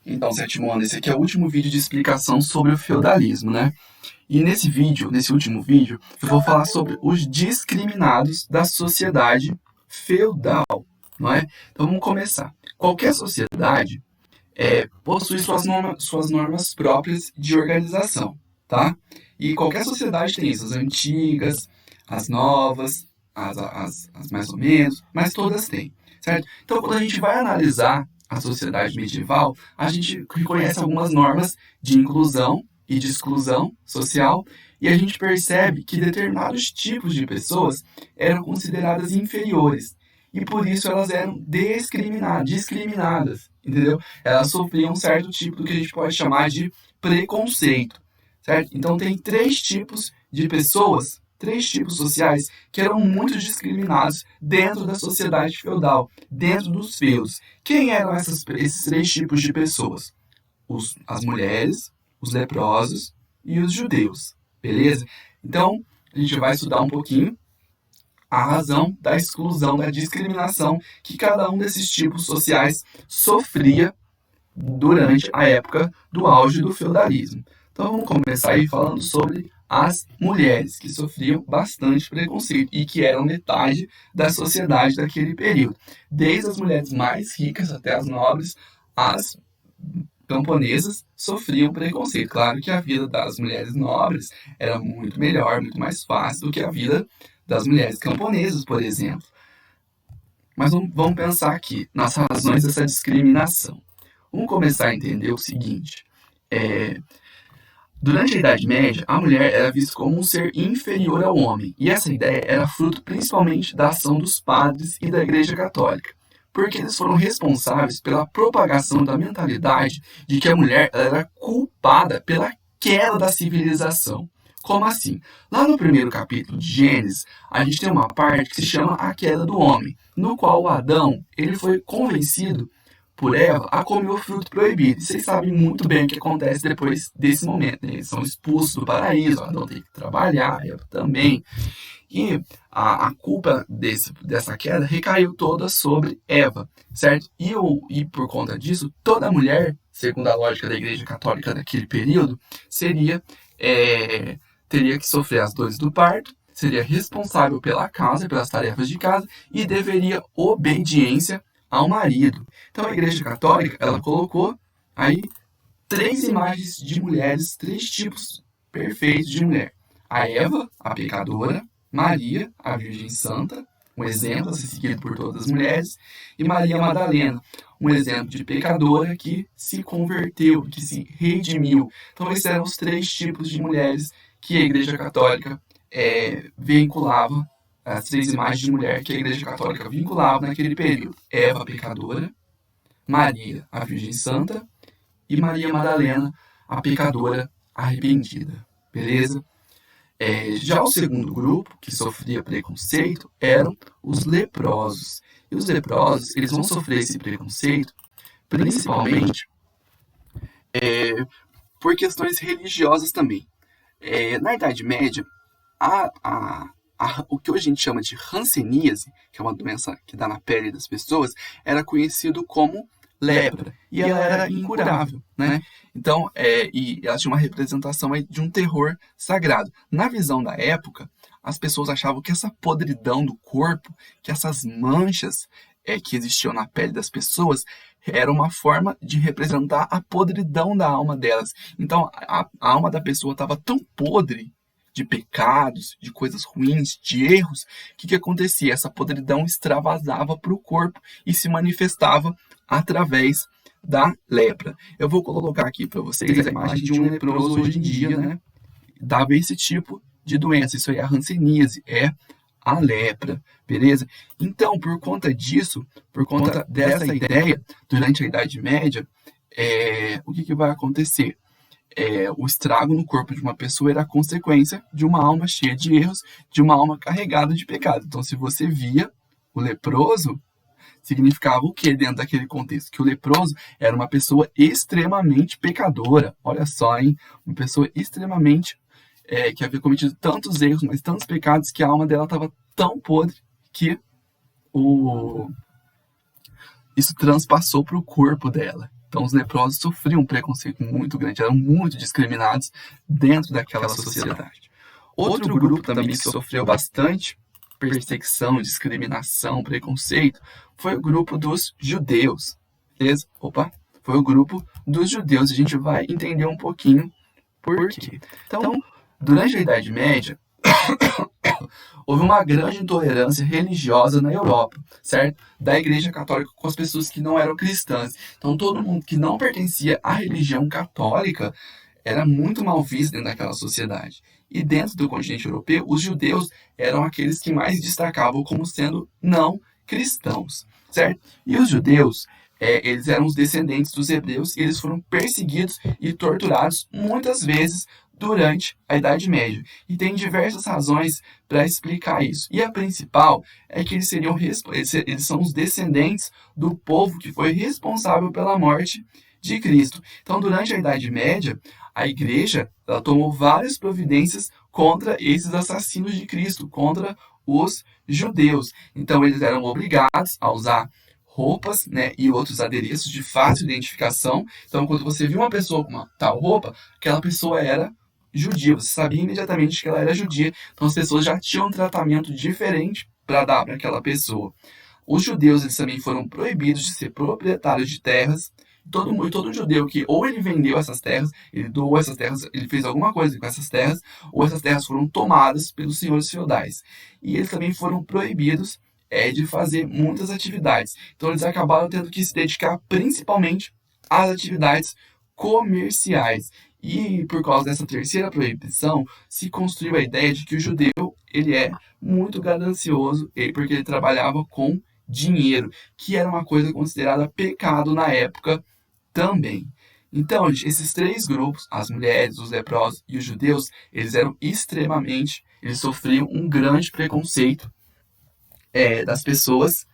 Então, sétimo ano, esse aqui é o último vídeo de explicação sobre o feudalismo, né? E nesse último vídeo, eu vou falar sobre os discriminados da sociedade feudal, não é? Então, vamos começar. Qualquer sociedade possui suas normas próprias de organização, tá? E qualquer sociedade tem isso, as antigas, as novas, as mais ou menos, mas todas têm, certo? Então, quando a gente vai analisar a sociedade medieval, a gente reconhece algumas normas de inclusão e de exclusão social, e a gente percebe que determinados tipos de pessoas eram consideradas inferiores, e por isso elas eram discriminadas, entendeu? Elas sofriam um certo tipo do que a gente pode chamar de preconceito, certo? Então tem três tipos de pessoas, três tipos sociais que eram muito discriminados dentro da sociedade feudal, dentro dos feudos. Quem eram esses três tipos de pessoas? As mulheres, os leprosos e os judeus, beleza? Então a gente vai estudar um pouquinho a razão da exclusão, da discriminação que cada um desses tipos sociais sofria durante a época do auge do feudalismo. Então vamos começar aí falando sobre as mulheres, que sofriam bastante preconceito e que eram metade da sociedade daquele período. Desde as mulheres mais ricas até as nobres, as camponesas sofriam preconceito. Claro que a vida das mulheres nobres era muito melhor, muito mais fácil do que a vida das mulheres camponesas, por exemplo. Mas vamos pensar aqui nas razões dessa discriminação. Vamos começar a entender o seguinte: durante a Idade Média, a mulher era vista como um ser inferior ao homem, e essa ideia era fruto principalmente da ação dos padres e da Igreja Católica, porque eles foram responsáveis pela propagação da mentalidade de que a mulher era culpada pela queda da civilização. Como assim? Lá no primeiro capítulo de Gênesis, a gente tem uma parte que se chama a queda do homem, no qual o Adão ele foi convencido por Eva a comer o fruto proibido. E vocês sabem muito bem o que acontece depois desse momento, né? Eles são expulsos do paraíso, o Adão tem que trabalhar, Eva também. E a culpa dessa queda recaiu toda sobre Eva, certo? E por conta disso, toda mulher, segundo a lógica da Igreja Católica daquele período, teria que sofrer as dores do parto, seria responsável pela casa, pelas tarefas de casa e deveria obediência ao marido. Então a Igreja Católica, ela colocou aí três imagens de mulheres, três tipos perfeitos de mulher. A Eva, a pecadora, Maria, a Virgem Santa, um exemplo a ser seguido por todas as mulheres, e Maria Madalena, um exemplo de pecadora que se converteu, que se redimiu. Então esses eram os três tipos de mulheres que a Igreja Católica vinculava, as três imagens de mulher que a Igreja Católica vinculava naquele período. Eva, a pecadora, Maria, a Virgem Santa, e Maria Madalena, a pecadora arrependida. Beleza? Já o segundo grupo, que sofria preconceito, eram os leprosos. E os leprosos, eles vão sofrer esse preconceito principalmente por questões religiosas também. Na Idade Média, o que hoje a gente chama de hanseníase, que é uma doença que dá na pele das pessoas, era conhecido como lepra. E ela era incurável, né? Então, e ela tinha uma representação aí de um terror sagrado. Na visão da época, as pessoas achavam que essa podridão do corpo, que essas manchas que existiam na pele das pessoas, era uma forma de representar a podridão da alma delas. Então, a alma da pessoa estava tão podre de pecados, de coisas ruins, de erros, que acontecia? Essa podridão extravasava para o corpo e se manifestava através da lepra. Eu vou colocar aqui para vocês a imagem de um leproso hoje em dia, né? Dava esse tipo de doença. Isso aí é a hanseníase, é a lepra, beleza? Então, por conta disso, por conta dessa ideia, durante a Idade Média, o que vai acontecer? O estrago no corpo de uma pessoa era a consequência de uma alma cheia de erros, de uma alma carregada de pecado. Então, se você via o leproso, significava o que dentro daquele contexto? Que o leproso era uma pessoa extremamente pecadora. Olha só, hein? Uma pessoa extremamente que havia cometido tantos erros, mas tantos pecados, que a alma dela estava tão podre que isso transpassou para o corpo dela. Então, os leprosos sofriam um preconceito muito grande, eram muito discriminados dentro daquela sociedade. Outro grupo também que sofreu bastante perseguição, discriminação, preconceito, foi o grupo dos judeus. Beleza? Foi o grupo dos judeus. A gente vai entender um pouquinho por quê. Então, durante a Idade Média, houve uma grande intolerância religiosa na Europa, certo? Da Igreja Católica com as pessoas que não eram cristãs. Então, todo mundo que não pertencia à religião católica era muito mal visto dentro daquela sociedade. E dentro do continente europeu, os judeus eram aqueles que mais destacavam como sendo não cristãos, certo? E os judeus, eles eram os descendentes dos hebreus e eles foram perseguidos e torturados muitas vezes durante a Idade Média. E tem diversas razões para explicar isso. E a principal é que eles são os descendentes do povo que foi responsável pela morte de Cristo. Então, durante a Idade Média, a igreja ela tomou várias providências contra esses assassinos de Cristo, contra os judeus. Então, eles eram obrigados a usar roupas, né, e outros adereços de fácil identificação. Então, quando você viu uma pessoa com uma tal roupa, aquela pessoa era judia. Você sabia imediatamente que ela era judia. Então, as pessoas já tinham um tratamento diferente para dar para aquela pessoa. Os judeus eles também foram proibidos de ser proprietários de terras. Todo judeu que ou ele vendeu essas terras, ele doou essas terras, ele fez alguma coisa com essas terras, ou essas terras foram tomadas pelos senhores feudais. E eles também foram proibidos de fazer muitas atividades. Então eles acabaram tendo que se dedicar principalmente às atividades comerciais. E por causa dessa terceira proibição, se construiu a ideia de que o judeu ele é muito ganancioso, porque ele trabalhava com dinheiro, que era uma coisa considerada pecado na época também. Então, esses três grupos, as mulheres, os leprosos e os judeus, eles sofriam um grande preconceito das pessoas,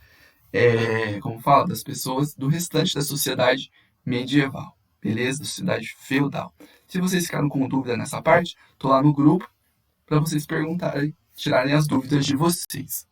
das pessoas do restante da sociedade medieval, beleza? Da sociedade feudal. Se vocês ficaram com dúvida nessa parte, tô lá no grupo para vocês perguntarem, tirarem as dúvidas de vocês.